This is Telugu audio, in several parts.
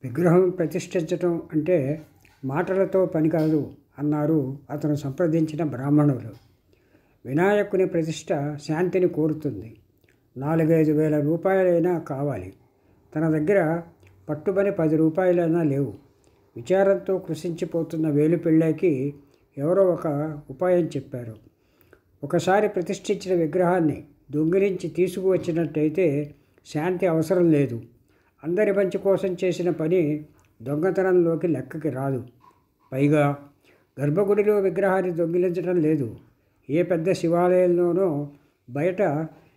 విగ్రహం ప్రతిష్ఠించటం అంటే మాటలతో పని కాదు అన్నారు అతను సంప్రదించిన బ్రాహ్మణులు. వినాయకుని ప్రతిష్ఠ శాంతిని కోరుతుంది. 4-5 వేల రూపాయలైనా కావాలి. తన దగ్గర పట్టుబని 10 రూపాయలైనా లేవు. విచారంతో కృషించిపోతున్న వేలుపిళ్ళకి ఎవరో ఒక ఉపాయం చెప్పారు. ఒకసారి ప్రతిష్ఠించిన విగ్రహాన్ని దొంగిలించి తీసుకువచ్చినట్టయితే శాంతి అవసరం లేదు. అందరి మంచి కోసం చేసిన పని దొంగతనంలోకి లెక్కకి రాదు. పైగా గర్భగుడిలో విగ్రహాన్ని దొంగిలించడం లేదు. ఏ పెద్ద శివాలయంలోనో బయట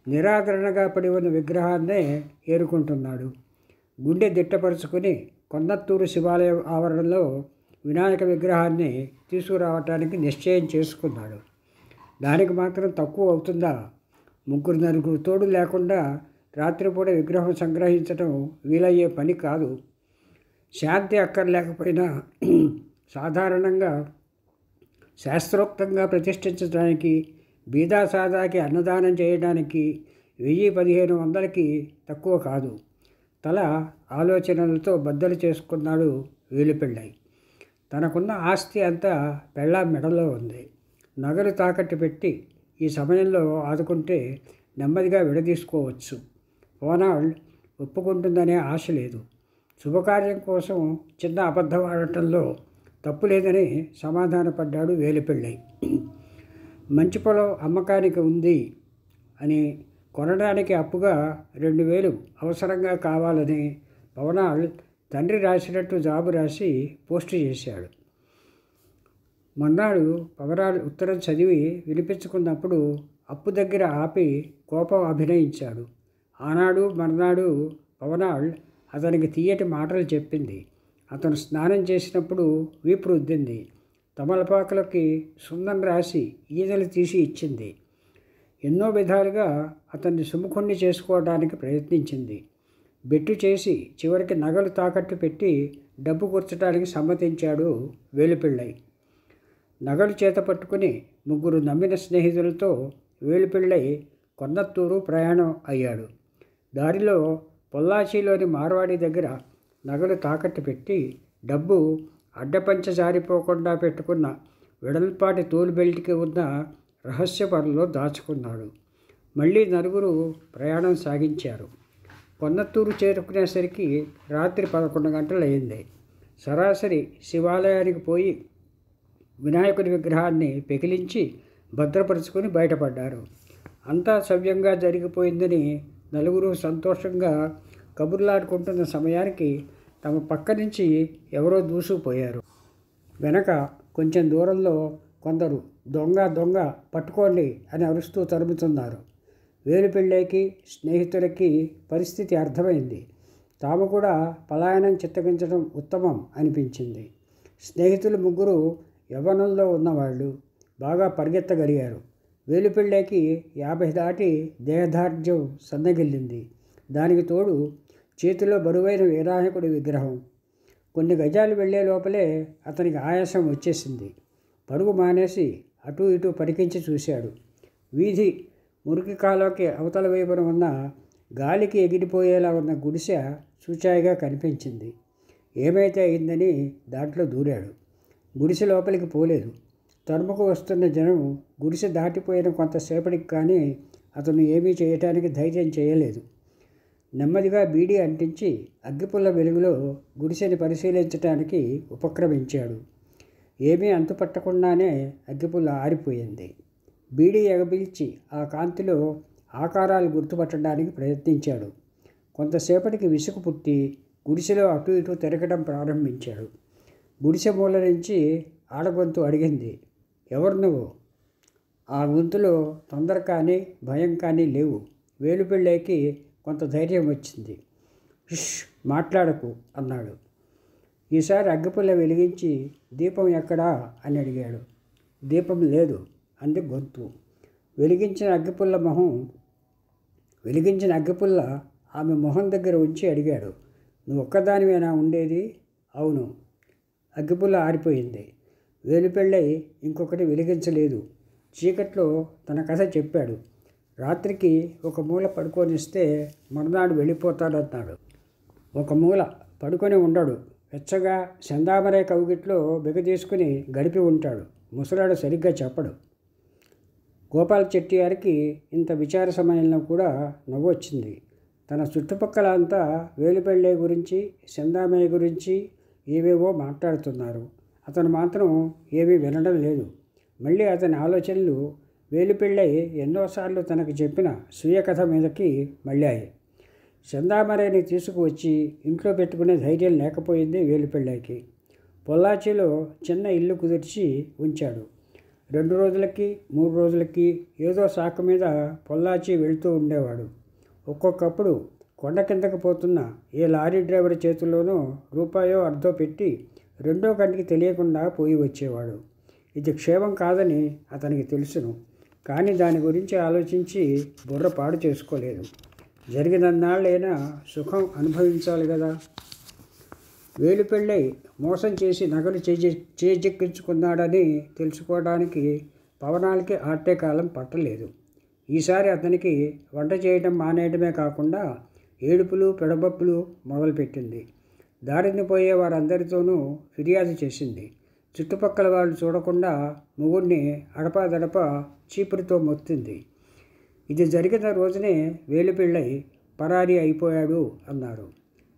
నిరాదరణగా పడి ఉన్న విగ్రహాన్నే ఏరుకుంటున్నాడు. గుండె దిట్టపరుచుకుని కొన్నత్తూరు శివాలయం ఆవరణలో వినాయక విగ్రహాన్ని తీసుకురావటానికి నిశ్చయం చేసుకున్నాడు. దానికి మాత్రం తక్కువ అవుతుందా? 3-4 తోడు లేకుండా రాత్రిపూట విగ్రహం సంగ్రహించడం వీలయ్యే పని కాదు. శాంతి అక్కర్లేకపోయినా సాధారణంగా శాస్త్రోక్తంగా ప్రతిష్ఠించడానికి, బీదాసాదాకి అన్నదానం చేయడానికి 1000-1500కి తక్కువ కాదు. తల ఆలోచనలతో బద్దలు చేసుకున్నాడు వేలుపిళ్ళై. తనకున్న ఆస్తి అంతా పెళ్ళాం మెడలో ఉంది. నగలు తాకట్టు పెట్టి ఈ సమయంలో ఆదుకుంటే నెమ్మదిగా విడదీసుకోవచ్చు. పోనాళ్ళు ఒప్పుకుంటుందనే ఆశ లేదు. శుభకార్యం కోసం చిన్న అబద్ధం ఆడటంలో తప్పు లేదని సమాధానపడ్డాడు వేలుపిళ్ళై. మంచి పొలం అమ్మకానికి ఉంది అని, కొనడానికి అప్పుగా 2000 అవసరంగా కావాలని పవనాళ్ తండ్రి రాసినట్టు జాబు రాసి పోస్టు చేశాడు. మొన్నాడు పవనాళ్ ఉత్తరం చదివి వినిపించుకున్నప్పుడు అప్పు దగ్గర ఆపి కోపం అభినయించాడు. ఆనాడు మర్నాడు పవనాళ్ అతనికి తీయటి మాటలు చెప్పింది. అతను స్నానం చేసినప్పుడు వీపు రుద్దింది. తమలపాకులకి సున్నం రాసి ఈనెలు తీసి ఇచ్చింది. ఎన్నో విధాలుగా అతన్ని సుముఖుణ్ణి చేసుకోవడానికి ప్రయత్నించింది. బెట్టు చేసి చివరికి నగలు తాకట్టు పెట్టి డబ్బు కూర్చడానికి సమ్మతించాడు వేలుపిళ్ళై. నగలు చేత పట్టుకుని 3 నమ్మిన స్నేహితులతో వేలుపిళ్ళై కొన్నత్తూరు ప్రయాణం అయ్యాడు. దారిలో పొల్లాచిలోని మార్వాడి దగ్గర నగలు తాకట్టు పెట్టి డబ్బు అడ్డపంచ జారిపోకుండా పెట్టుకున్న వెడల్పాటి తోలు బెల్ట్కి ఉన్న రహస్య పొరలో దాచుకున్నాడు. మళ్ళీ నలుగురు ప్రయాణం సాగించారు. కొన్నత్తూరు చేరుకునేసరికి రాత్రి 11 గంటలయ్యింది. సరాసరి శివాలయానికి పోయి వినాయకుని విగ్రహాన్ని పెకిలించి భద్రపరుచుకొని బయటపడ్డారు. అంతా సవ్యంగా జరిగిపోయిందని నలుగురు సంతోషంగా కబుర్లాడుకుంటున్న సమయానికి తమ పక్క నుంచి ఎవరో దూసుకుపోయారు. వెనక కొంచెం దూరంలో కొందరు దొంగ దొంగ పట్టుకోండి అని అరుస్తూ తరుముతున్నారు. వేలుపిళ్ళైకి స్నేహితులకి పరిస్థితి అర్థమైంది. తాము కూడా పలాయనం చిత్తగించడం ఉత్తమం అనిపించింది. స్నేహితులు 3 యవ్వనంలో ఉన్నవాళ్ళు, బాగా పరిగెత్తగలిగారు. వేలుపిళ్ళైకి 50 దాటి దేహదార్ఢ్యం సన్నగిల్లింది. దానికి తోడు చేతిలో బరువైన వినాయకుడి విగ్రహం. కొన్ని గజాలు వెళ్లే లోపలే అతనికి ఆయాసం వచ్చేసింది. పరుగు మానేసి అటూ ఇటూ పరికించి చూశాడు. వీధి మురికి కాలువకి అవతల వైపున ఉన్న గాలికి ఎగిరిపోయేలా ఉన్న గుడిసె సూచాయిగా కనిపించింది. ఏమైతే అయిందని దాంట్లో దూరాడు. గుడిసె లోపలికి పోలేదు. తరుముకు వస్తున్న జనం గుడిసె దాటిపోయిన కొంతసేపటికి కానీ అతను ఏమీ చేయటానికి ధైర్యం చేయలేదు. నెమ్మదిగా బీడీ అంటించి అగ్గిపుల్ల వెలుగులో గుడిసెని పరిశీలించటానికి ఉపక్రమించాడు. ఏమీ అంతుపట్టకుండానే అగ్గిపుల్ల ఆరిపోయింది. బీడీ ఎగబిల్చి ఆ కాంతిలో ఆకారాలు గుర్తుపట్టడానికి ప్రయత్నించాడు. కొంతసేపటికి విసుగు పుట్టి గుడిసెలో అటు ఇటు తిరగడం ప్రారంభించాడు. గుడిసె మూల నుంచి ఆడగొంతు అడిగింది, ఎవరు నువ్వు? ఆ గొంతులో తొందర కానీ భయం కానీ లేవు. వేలుపిళ్ళైకి కొంత ధైర్యం వచ్చింది. ష్, మాట్లాడకు అన్నాడు. ఈసారి అగ్గిపుల్ల వెలిగించి దీపం ఎక్కడా అని అడిగాడు. దీపం లేదు అంది గొంతు. వెలిగించిన అగ్గిపుల్ల ఆమె మొహం దగ్గర ఉంచి అడిగాడు, నువ్వు ఒక్కదానివేనా ఉండేది? అవును. అగ్గిపుల్ల ఆరిపోయింది. వేలుపిళ్ళై ఇంకొకటి వెలిగించలేదు. చీకట్లో తన కథ చెప్పాడు. రాత్రికి ఒక మూల పడుకోనిస్తే మర్నాడు వెళ్ళిపోతాడన్నాడు. ఒక మూల పడుకొని ఉండడు. వెచ్చగా చందామరే కౌగిట్లో బిగదీసుకుని గడిపి ఉంటాడు. ముసలాడు సరిగ్గా చెప్పడు. గోపాల్ చెట్టియారికి ఇంత విచార సమయంలో కూడా నవ్వొచ్చింది. తన చుట్టుపక్కల అంతా వేలుపెళ్ళే గురించి, చందామయ్య గురించి ఏవేవో మాట్లాడుతున్నారు. అతను మాత్రం ఏమీ వినడం లేదు. మళ్ళీ అతని ఆలోచనలు వేలుపెళ్ళై ఎన్నోసార్లు తనకు చెప్పిన స్వీయ కథ మీదకి మళ్ళాయి. చందామరేని తీసుకువచ్చి ఇంట్లో పెట్టుకునే ధైర్యం లేకపోయింది వేలుపెళ్ళైకి. పొల్లాచిలో చిన్న ఇల్లు కుదిర్చి ఉంచాడు. 2 రోజులకి 3 రోజులకి ఏదో శాఖ మీద పొల్లాచి వెళుతూ ఉండేవాడు. ఒక్కొక్కప్పుడు కొండ కిందకు పోతున్న ఏ లారీ డ్రైవర్ చేతిలోనో రూపాయో అర్ధో పెట్టి రెండో కంటికి తెలియకుండా పోయి వచ్చేవాడు. ఇది క్షేమం కాదని అతనికి తెలుసును. కానీ దాని గురించి ఆలోచించి బుర్ర పాడు చేసుకోలేదు. జరిగినన్నాళ్ళైనా సుఖం అనుభవించాలి కదా. వేలుపెళ్ళై మోసం చేసి నగలు చేజెక్కించుకున్నాడని తెలుసుకోవడానికి పవనాలకి ఆట్టే కాలం పట్టలేదు. ఈసారి అతనికి వంట చేయడం మానేయడమే కాకుండా ఏడుపులు పెడబప్పులు మొదలుపెట్టింది. దారిని పోయే వారందరితోనూ ఫిర్యాదు చేసింది. చుట్టుపక్కల వాళ్ళు చూడకుండా మొగుడిని అడపాదడప చీపురుతో మొత్తింది. ఇది జరిగిన రోజునే వేలుపెళ్ళై పరారీ అయిపోయాడు అన్నారు.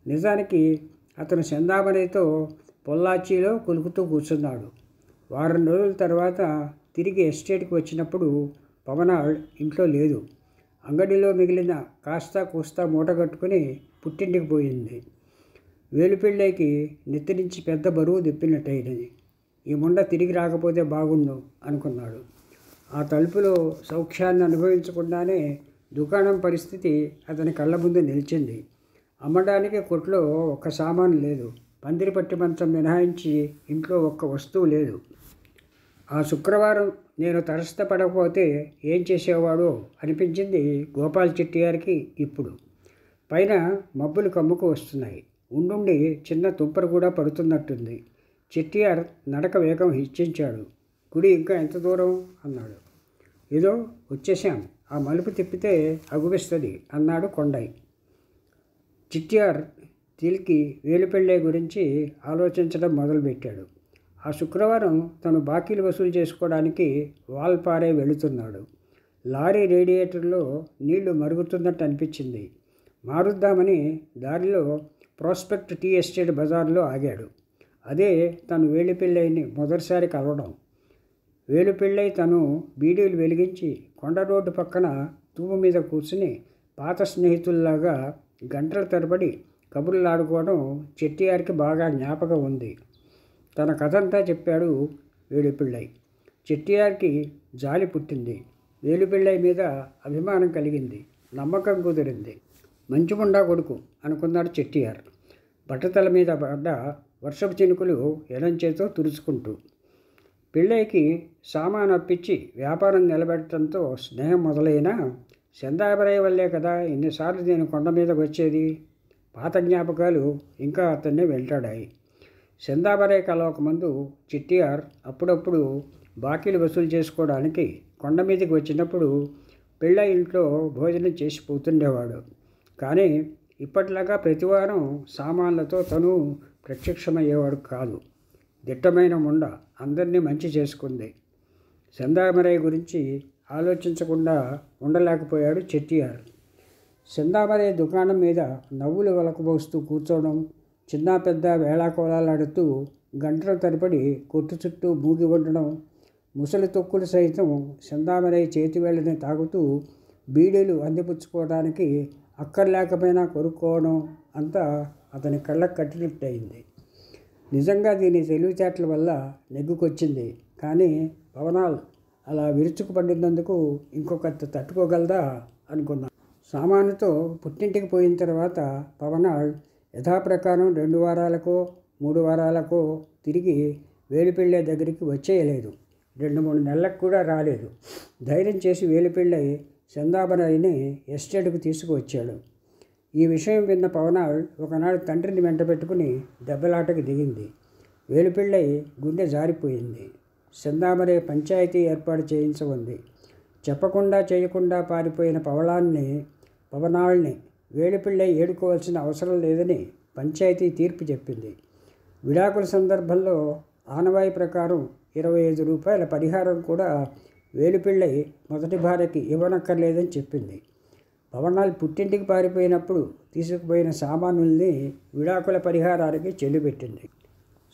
నిజానికి అతను చందామరేతో పొల్లాచిలో కులుకుతూ కూర్చున్నాడు. వారం రోజుల తర్వాత తిరిగి ఎస్టేట్కి వచ్చినప్పుడు పవనాళ్ ఇంట్లో లేదు. అంగడిలో మిగిలిన కాస్తా కూస్తా మూట కట్టుకుని పుట్టింటికి పోయింది. వేలుపెళ్ళైకి నెత్తి నుంచి పెద్ద బరువు దిప్పినట్టయినది. ఈ ముండ తిరిగి రాకపోతే బాగుండు అనుకున్నాడు. ఆ తలుపులో సౌఖ్యాన్ని అనుభవించకుండానే దుకాణం పరిస్థితి అతని కళ్ళ ముందు నిలిచింది. అమ్మడానికి కొట్లో ఒక్క సామాను లేదు. పందిరి పట్టి మంచం మినహాయించి ఇంట్లో ఒక్క వస్తువు లేదు. ఆ శుక్రవారం నేను తటస్థపడకపోతే ఏం చేసేవాడో అనిపించింది గోపాల్ చెట్టియారికి ఇప్పుడు. పైన మబ్బులు కమ్ముకు వస్తున్నాయి. ఉండుండి చిన్న తుంపర కూడా పడుతున్నట్టుంది. చెట్టియార్ నడక వేగం హెచ్చించాడు. గుడి ఇంకా ఎంత దూరం అన్నాడు. ఏదో వచ్చేసాం, ఆ మలుపు తిప్పితే అగుపిస్తుంది అన్నాడు కొండయ్య. చెట్టియార్ తిల్కి వేలుపెళ్ళే గురించి ఆలోచించడం మొదలుపెట్టాడు. ఆ శుక్రవారం తను బాకీలు వసూలు చేసుకోవడానికి వాల్పారే వెళుతున్నాడు. లారీ రేడియేటర్లో నీళ్లు మరుగుతున్నట్టు అనిపించింది. మారుద్దామని దారిలో ప్రాస్పెక్ట్ టీ ఎస్టేట్ బజార్లో ఆగాడు. అదే తను వేలుపెళ్ళైని మొదటిసారి కలవడం. వేలుపెళ్ళై తను బీడీలు వెలిగించి కొండ రోడ్డు పక్కన తూము మీద కూర్చుని పాత స్నేహితుల్లాగా గంటల తరబడి కబుర్లాడుకోవడం చెట్టియారికి బాగా జ్ఞాపకం ఉంది. తన కథంతా చెప్పాడు వేలుపెళ్ళై. చెట్టియారికి జాలి పుట్టింది. వేలుపెళ్ళై మీద అభిమానం కలిగింది. నమ్మకం కుదిరింది. మంచిగుండా కొడుకు అనుకున్నాడు చెట్టియార్. బట్టతల మీద పడ్డ వర్షపు చినుకులు ఎడంచేతో తుడుచుకుంటూ. పెళ్ళైకి సామాను అప్పించి వ్యాపారం నిలబెట్టడంతో స్నేహం మొదలైనా చందామరయ్య వల్లే కదా ఎన్నిసార్లు నేను కొండ మీదకి వచ్చేది. పాత జ్ఞాపకాలు ఇంకా అతన్ని వెంటాడాయి. చందామరయ్య కలవకముందు చెట్టియార్ అప్పుడప్పుడు బాకీలు వసూలు చేసుకోవడానికి కొండ మీదకి వచ్చినప్పుడు పెళ్ళై ఇంట్లో భోజనం చేసి పోతుండేవాడు. కానీ ఇప్పట్లాగా ప్రతివారం సామాన్లతో తను ప్రత్యక్షమయ్యేవాడు కాదు. దిట్టమైన ముండ అందరినీ మంచి చేసుకుంది. చందామరయ్య గురించి ఆలోచించకుండా ఉండలేకపోయాడు చెట్టియార్. చందామరయ్య దుకాణం మీద నవ్వులు వలకబోస్తూ కూర్చోవడం, చిన్న పెద్ద వేళాకోళాలాడుతూ గంటల తరబడి కొట్టు చుట్టూ మూగి ఉండడం, ముసలి తొక్కులు సైతం చందామరయ్య చేతివేళ్ళని తాగుతూ బీడీలు అందిపుచ్చుకోవడానికి అక్కర్లేకపోయినా కొనుక్కోవడం అంతా అతని కళ్ళకు కట్టినట్టయింది. నిజంగా దీని తెలివితేటల వల్ల నెగ్గుకొచ్చింది. కానీ పవనాల్ అలా విరుచుకుపడినందుకు ఇంకొకటి తట్టుకోగలదా అనుకున్నాను. సామానుతో పుట్టింటికి పోయిన తర్వాత పవనాల్ యథాప్రకారం 2 వారాలకో 3 వారాలకో తిరిగి వేలుపెళ్ళే దగ్గరికి వచ్చేయలేదు. 2-3 నెలలకు కూడా రాలేదు. ధైర్యం చేసి వేలుపెళ్ళై చందామరయ్యని ఎస్టేట్కు తీసుకువచ్చాడు. ఈ విషయం విన్న పవనాల్ ఒకనాడు తండ్రిని వెంట పెట్టుకుని దెబ్బలాటకు దిగింది. వేలుపెళ్ళై గుండె జారిపోయింది. చందామరయ్య పంచాయతీ ఏర్పాటు చేయించమంది. చెప్పకుండా చేయకుండా పారిపోయిన పవనాల్ని వేలుపెళ్ళై ఏడుకోవాల్సిన అవసరం లేదని పంచాయతీ తీర్పు చెప్పింది. విడాకుల సందర్భంలో ఆనవాయి ప్రకారం 25 రూపాయల పరిహారం కూడా వేలుపిళ్ళై మొదటి భార్యకి ఇవ్వనక్కర్లేదని చెప్పింది. పవనాలు పుట్టింటికి పారిపోయినప్పుడు తీసుకుపోయిన సామానుల్ని విడాకుల పరిహారానికి చెల్లిపెట్టింది.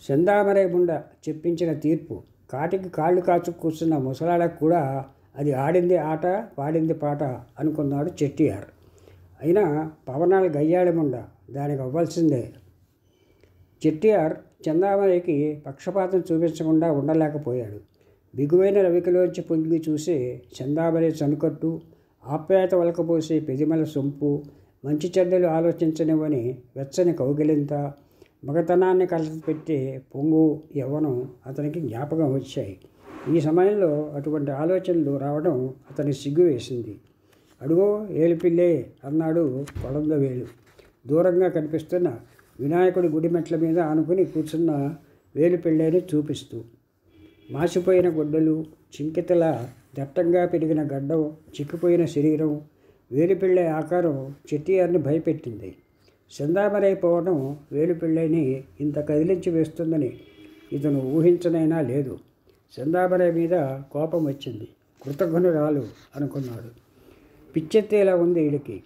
సెందామరై ముండ చెప్పించిన తీర్పు కాటికి కాళ్ళు కాచు కూర్చున్న ముసలాళ్ళకు కూడా అది ఆడింది ఆట పాడింది పాట అనుకున్నాడు చెట్టియార్. అయినా పవనాలు గయ్యాళముండ, దానికి అవ్వాల్సిందే. చెట్టియార్ చందామరైకి పక్షపాతం చూపించకుండా ఉండలేకపోయాడు. బిగువైన రవికలోంచి పొంగి చూసే చందామరై చనుకట్టు, ఆప్యాయత వలకపోసే పెదిమల సొంపు, మంచి చెడ్డలు ఆలోచించనివని వెచ్చని కౌగిలింత, మగతనాన్ని కలపెట్టే పొంగు యవ్వనం అతనికి జ్ఞాపకం వచ్చాయి. ఈ సమయంలో అటువంటి ఆలోచనలు రావడం అతని సిగ్గు వేసింది. అడుగో ఏలిపిల్లే అన్నాడు కొడందవేలు, దూరంగా కనిపిస్తున్న వినాయకుడి గుడి మెట్ల మీద ఆనుకుని కూర్చున్న వేలుపిళ్ళని చూపిస్తూ. మాసిపోయిన గొడ్డలు, చింకితల దట్టంగా పెరిగిన గడ్డం, చిక్కిపోయిన శరీరం, వేలుపిళ్ళ ఆకారం చెట్టియార్ని భయపెట్టింది. చందామరైపోవడం వేలుపిళ్ళని ఇంత కదిలించి వేస్తుందని ఇతను ఊహించనైనా లేదు. చందామరై మీద కోపం వచ్చింది. కృతజ్ఞురాలు అనుకున్నాడు. పిచ్చెత్తేలా ఉంది వీడికి.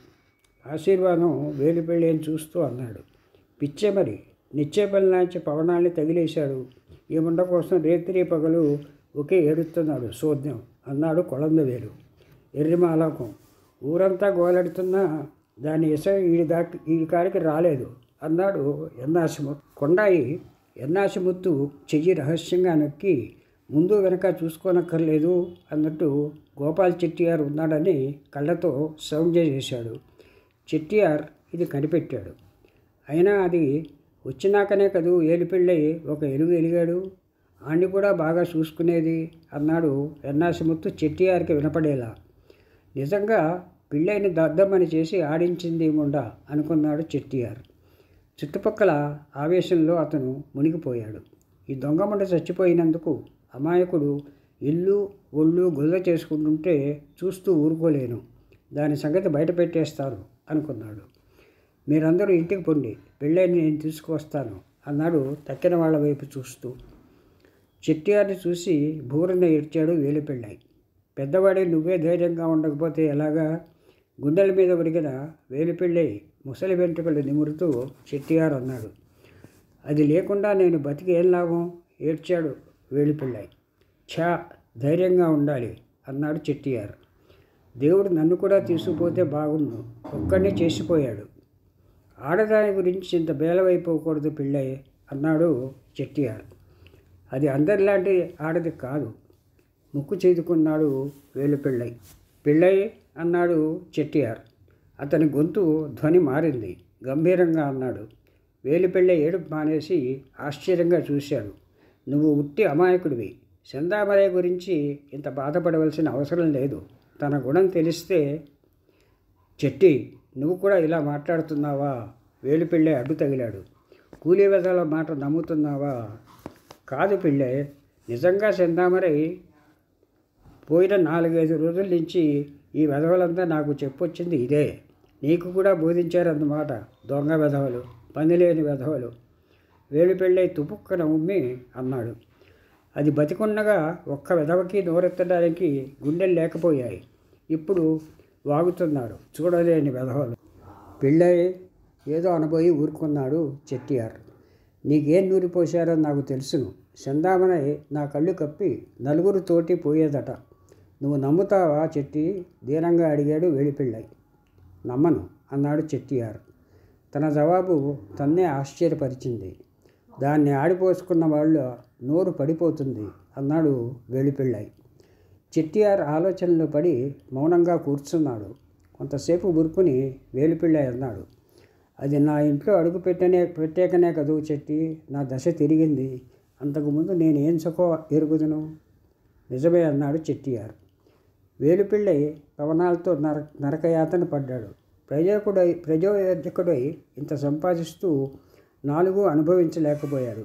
ఆశీర్వాదం వేలుపిళ్ళని చూస్తూ అన్నాడు. పిచ్చే మరి, నిచ్చేపల్లినాంచి పవనాల్ని తగిలేశాడు. ఈ ముండ కోసం రేత్రి పగలు ఒకే ఏడుస్తున్నాడు సోద్యం అన్నాడు కొళందవేలు. ఎర్రిమాలకం ఊరంతా గోలెడుతున్నా దాని ఇస ఈ కాడికి రాలేదు అన్నాడు ఎన్నాసిముత్తు. కొండాయి ఎన్నాసిముత్తు చెయ్యి రహస్యంగా నొక్కి ముందు వెనక చూసుకోనక్కర్లేదు అన్నట్టు గోపాల్ చెట్టియార్ ఉన్నాడని కళ్ళతో సౌంజ్ఞ చేశాడు. చెట్టియార్ ఇది కనిపెట్టాడు. అయినా అది వచ్చినాకనే కదూ ఏలిపిళ్ళై ఒక ఎలుగు ఎలిగాడు, ఆణ్ణి కూడా బాగా చూసుకునేది అన్నాడు ఎన్నాసిముత్తు చెట్టియార్కి వినపడేలా. నిజంగా పిళ్ళైని దద్దమ్మని చేసి ఆడించింది ముండ అనుకున్నాడు చెట్టియార్. చుట్టుపక్కల ఆవేశంలో అతను మునిగిపోయాడు. ఈ దొంగముండ చచ్చిపోయినందుకు అమాయకుడు ఇల్లు ఒళ్ళు గుల్ల చేసుకుంటుంటే చూస్తూ ఊరుకోలేను, దాని సంగతి బయట పెట్టేస్తాను అనుకున్నాడు. మీరందరూ ఇంటికి పొండి, పెళ్ళైని నేను తీసుకువస్తాను అన్నాడు తక్కిన వాళ్ళ వైపు చూస్తూ. చెట్టియార్ని చూసి బూరన ఏడ్చాడు వేలుపిళ్ళై. పెద్దవాడి నువ్వే ధైర్యంగా ఉండకపోతే ఎలాగా? గుండెల మీద ఒరిగిన వేలుపిళ్ళై ముసలి వెంట్రుకలు నిమురుతూ చెట్టియార్ అన్నాడు. అది లేకుండా నేను బతికి ఏం లాభం? ఏడ్చాడు వేలుపిళ్ళై. ఛా, ధైర్యంగా ఉండాలి అన్నాడు చెట్టియార్. దేవుడు నన్ను కూడా తీసుకుపోతే బాగుండు, ఒక్కడినే చేసిపోయాడు. ఆడదాని గురించి ఇంత బేలవైపోకూడదు పిళ్ళై అన్నాడు చెట్టియార్. అది అందరిలాంటి ఆడది కాదు, ముక్కు చేదుకున్నాడు వేలుపిళ్ళై. పిళ్ళై అన్నాడు చెట్టియార్. అతని గొంతు ధ్వని మారింది. గంభీరంగా అన్నాడు. వేలుపిళ్ళై ఏడుపు మానేసి ఆశ్చర్యంగా చూశాడు. నువ్వు ఉట్టి అమాయకుడివి. చందామరై గురించి ఇంత బాధపడవలసిన అవసరం లేదు. తన గుణం తెలిస్తే. చెట్టి, నువ్వు కూడా ఇలా మాట్లాడుతున్నావా? వేలుపిళ్ళై అడ్డు తగిలాడు. కూలీ వెధల మాట నమ్ముతున్నావా? కాదు పిళ్ళై, నిజంగా చందామరై పోయిన 4-5 రోజుల నుంచి ఈ వెధవలంతా నాకు చెప్పొచ్చింది ఇదే. నీకు కూడా బోధించారన్నమాట. దొంగ వెధవలు, పనిలేని వెధవలు. వేలుపిళ్ళై తుపుక్కన ఉమ్మి అన్నాడు. అది బతికున్నగా ఒక్క వెధవకి నోరెత్తడానికి గుండెలు లేకపోయాయి. ఇప్పుడు వాగుతున్నాడు చూడలేని వెధవలు. పిళ్ళై ఏదో అనబోయి ఊరుకున్నాడు చెట్టియార్. నీకేం నూరిపోశారో నాకు తెలుసును. చందామరై నా కళ్ళు కప్పి నలుగురితోటి పోయేదట. నువ్వు నమ్ముతావా చెట్టి? దీనంగా అడిగాడు వేలుపిళ్ళై. నమ్మను అన్నాడు చెట్టియార్. తన జవాబు తన్నే ఆశ్చర్యపరిచింది. దాన్ని ఆడిపోసుకున్న వాళ్ళ నోరు పడిపోతుంది అన్నాడు వేలుపిళ్ళై. చెట్టియార్ ఆలోచనలో పడి మౌనంగా కూర్చున్నాడు. కొంతసేపు ఊరుకుని వేలుపిళ్ళై అన్నాడు. అది నా ఇంట్లో అడుగు పెట్టాకనే కదూ చెట్టి నా దశ తిరిగింది. అంతకుముందు నేను ఏం సుఖో ఎరుగుదును. నిజమే అన్నాడు వేలుపిళ్ళై పవనాలతో నరకయాతన పడ్డాడు. ప్రజోదకుడై ఇంత సంపాదిస్తూ 4 అనుభవించలేకపోయాడు.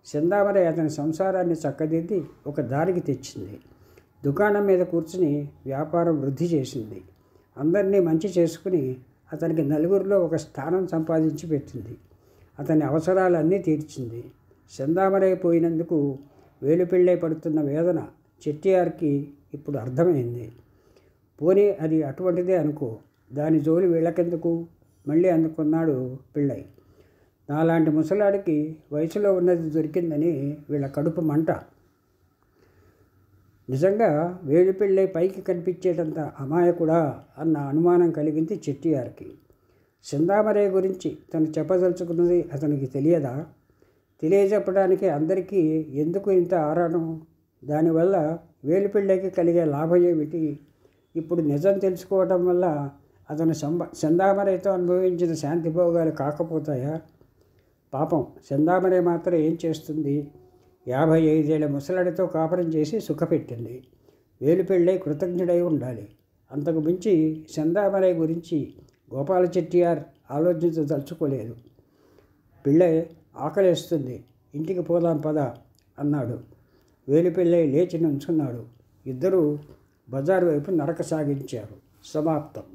చందామరై అతని సంసారాన్ని చక్కదిద్ది ఒక దారికి తెచ్చింది. దుకాణం మీద కూర్చుని వ్యాపారం వృద్ధి చేసింది. అందరినీ మంచి చేసుకుని అతనికి నలుగురిలో ఒక స్థానం సంపాదించి పెట్టింది. అతని అవసరాలన్నీ తీర్చింది. సెందామరైపోయినందుకు వేలుపిళ్ళై పడుతున్న వేదన చెట్టియార్కి ఇప్పుడు అర్థమైంది. పోనీ అది అటువంటిదే అనుకో, దాని జోలి వీళ్ళకెందుకు మళ్ళీ అందుకున్నాడు పిళ్ళై. నాలాంటి ముసలాడికి వయసులో ఉన్నది దొరికిందని వీళ్ళ కడుపు మంట. నిజంగా వేలుపిళ్ళై పైకి కనిపించేటంత అమాయకుడా అన్న అనుమానం కలిగింది చెట్టియార్కి. సెందామరై గురించి తను చెప్పదలుచుకున్నది అతనికి తెలియదా? తెలియజెప్పడానికి అందరికీ ఎందుకు ఇంత ఆరాటం? దానివల్ల వేలుపిళ్ళైకి కలిగే లాభం ఏమిటి? ఇప్పుడు నిజం తెలుసుకోవటం వల్ల అతను సెందామరైతో అనుభవించిన శాంతిభోగాలు కాకపోతాయా? పాపం సెందామరై మాత్రం ఏం చేస్తుంది? 55 ఏళ్ల ముసలాడితో కాపురం చేసి సుఖపెట్టింది. వేలుపిళ్ళై కృతజ్ఞుడై ఉండాలి. అంతకు మించి సెందామరై గురించి గోపాల చెట్టియార్ ఆలోచించదలుచుకోలేదు. పిళ్ళై ఆకలేస్తుంది, ఇంటికి పోదాం పద అన్నాడు. వేలుపిళ్ళై లేచి నుంచున్నాడు. ఇద్దరూ బజారు వైపు నడక సాగించారు. సమాప్తం.